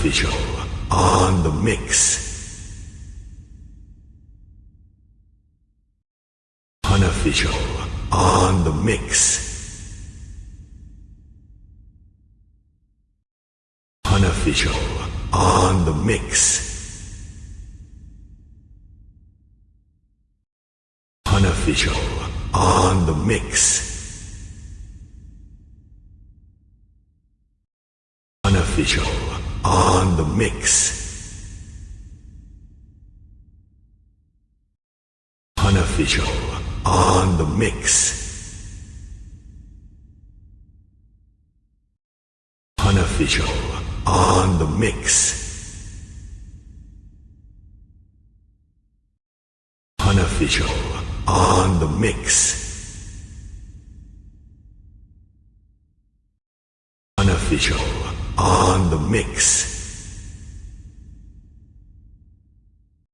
Unofficial on the mix. Unofficial on the mix. Unofficial on the mix. Unofficial on the mix. Unofficial on the mix. Unofficial on the mix. Unofficial on the mix. Unofficial on the mix. Unofficial on the mix.